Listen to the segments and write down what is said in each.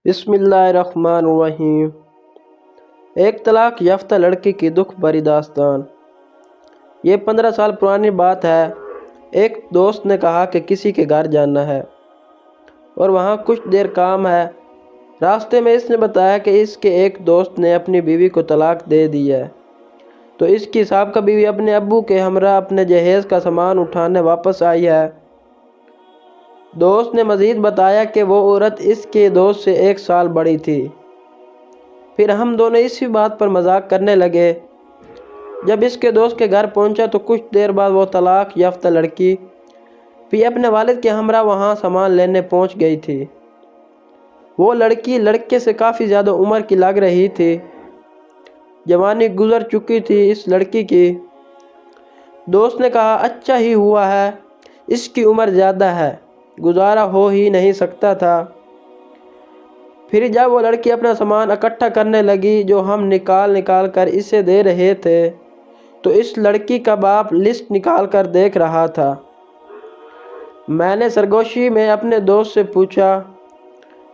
بسم اللہ الرحمن الرحیم۔ ایک طلاق یافتہ لڑکی کی دکھ بھری داستان۔ یہ 15 سال پرانی بات ہے۔ ایک دوست نے کہا کہ کسی کے گھر جانا ہے اور وہاں کچھ دیر کام ہے۔ راستے میں اس نے بتایا کہ اس کے ایک دوست نے اپنی بیوی کو طلاق دے دی ہے، تو اس کی سابقہ بیوی اپنے ابو کے ہمراہ اپنے جہیز کا سامان اٹھانے واپس آئی ہے۔ دوست نے مزید بتایا کہ وہ عورت اس کے دوست سے 1 سال بڑی تھی۔ پھر ہم دونوں اسی بات پر مذاق کرنے لگے۔ جب اس کے دوست کے گھر پہنچا تو کچھ دیر بعد وہ طلاق یافتہ لڑکی بھی اپنے والد کے ہمراہ وہاں سامان لینے پہنچ گئی تھی۔ وہ لڑکی لڑکے سے کافی زیادہ عمر کی لگ رہی تھی۔ جوانی گزر چکی تھی اس لڑکی کی۔ دوست نے کہا اچھا ہی ہوا ہے، اس کی عمر زیادہ ہے، گزارا ہو ہی نہیں سکتا تھا۔ پھر جب وہ لڑکی اپنا سامان اکٹھا کرنے لگی جو ہم نکال کر اسے دے رہے تھے، تو اس لڑکی کا باپ لسٹ نکال کر دیکھ رہا تھا۔ میں نے سرگوشی میں اپنے دوست سے پوچھا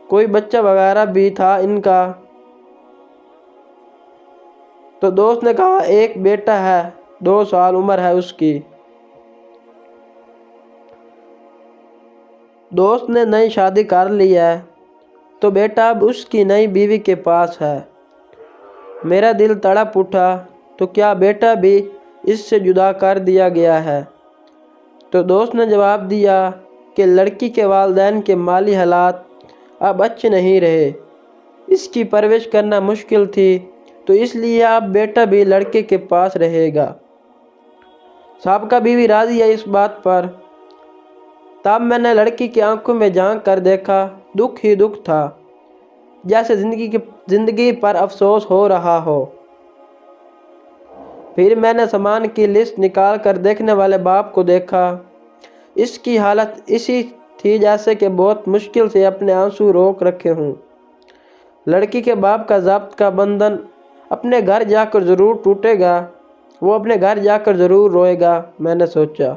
کوئی بچہ وغیرہ بھی تھا ان کا؟ تو دوست نے کہا ایک بیٹا ہے، 2 سال عمر ہے اس کی۔ دوست نے نئی شادی کر لی ہے، تو بیٹا اب اس کی نئی بیوی کے پاس ہے۔ میرا دل تڑپ اٹھا، تو کیا بیٹا بھی اس سے جدا کر دیا گیا ہے؟ تو دوست نے جواب دیا کہ لڑکی کے والدین کے مالی حالات اب اچھے نہیں رہے، اس کی پرورش کرنا مشکل تھی، تو اس لیے اب بیٹا بھی لڑکے کے پاس رہے گا۔ سابقہ بیوی راضی ہے اس بات پر۔ تب میں نے لڑکی کی آنکھوں میں جھانک کر دیکھا، دکھ ہی دکھ تھا، جیسے زندگی پر افسوس ہو رہا ہو۔ پھر میں نے سامان کی لسٹ نکال کر دیکھنے والے باپ کو دیکھا۔ اس کی حالت ایسی تھی جیسے کہ بہت مشکل سے اپنے آنسو روک رکھے ہوں۔ لڑکی کے باپ کا ضبط کا بندھن اپنے گھر جا کر ضرور ٹوٹے گا، وہ اپنے گھر جا کر ضرور روئے گا، میں نے سوچا۔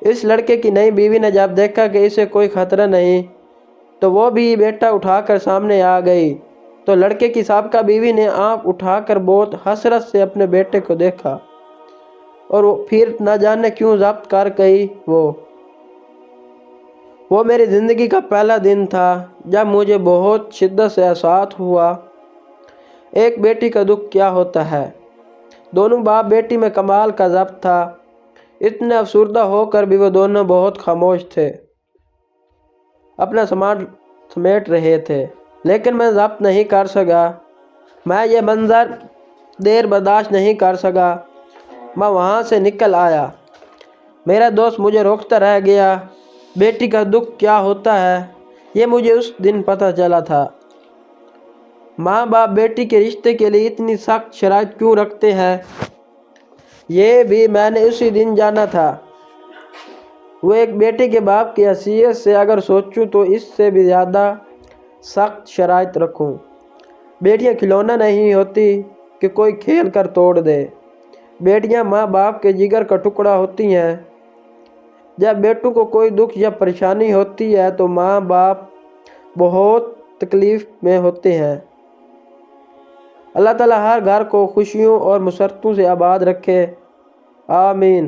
اس لڑکے کی نئی بیوی نے جب دیکھا کہ اسے کوئی خطرہ نہیں، تو وہ بھی بیٹا اٹھا کر سامنے آ گئی۔ تو لڑکے کی سابقہ بیوی نے آنکھ اٹھا کر بہت حسرت سے اپنے بیٹے کو دیکھا، اور پھر نہ جانے کیوں ضبط کر گئی۔ وہ میری زندگی کا پہلا دن تھا جب مجھے بہت شدت سے احساس ہوا ایک بیٹی کا دکھ کیا ہوتا ہے۔ دونوں باپ بیٹی میں کمال کا ضبط تھا۔ اتنے افسردہ ہو کر بھی وہ دونوں بہت خاموش تھے، اپنا سامان سمیٹ رہے تھے، لیکن میں ضبط نہیں کر سکا۔ میں یہ منظر دیر برداشت نہیں کر سکا۔ میں وہاں سے نکل آیا۔ میرا دوست مجھے روکتا رہ گیا۔ بیٹی کا دکھ کیا ہوتا ہے یہ مجھے اس دن پتہ چلا تھا۔ ماں باپ بیٹی کے رشتے کے لیے اتنی سخت شرائط کیوں رکھتے ہیں، یہ بھی میں نے اسی دن جانا تھا۔ وہ ایک بیٹے کے باپ کی حیثیت سے اگر سوچوں تو اس سے بھی زیادہ سخت شرائط رکھوں۔ بیٹیاں کھلونا نہیں ہوتی کہ کوئی کھیل کر توڑ دے۔ بیٹیاں ماں باپ کے جگر کا ٹکڑا ہوتی ہیں۔ جب بیٹوں کو کوئی دکھ یا پریشانی ہوتی ہے تو ماں باپ بہت تکلیف میں ہوتے ہیں۔ اللہ تعالیٰ ہر گھر کو خوشیوں اور مسرتوں سے آباد رکھے، آمین۔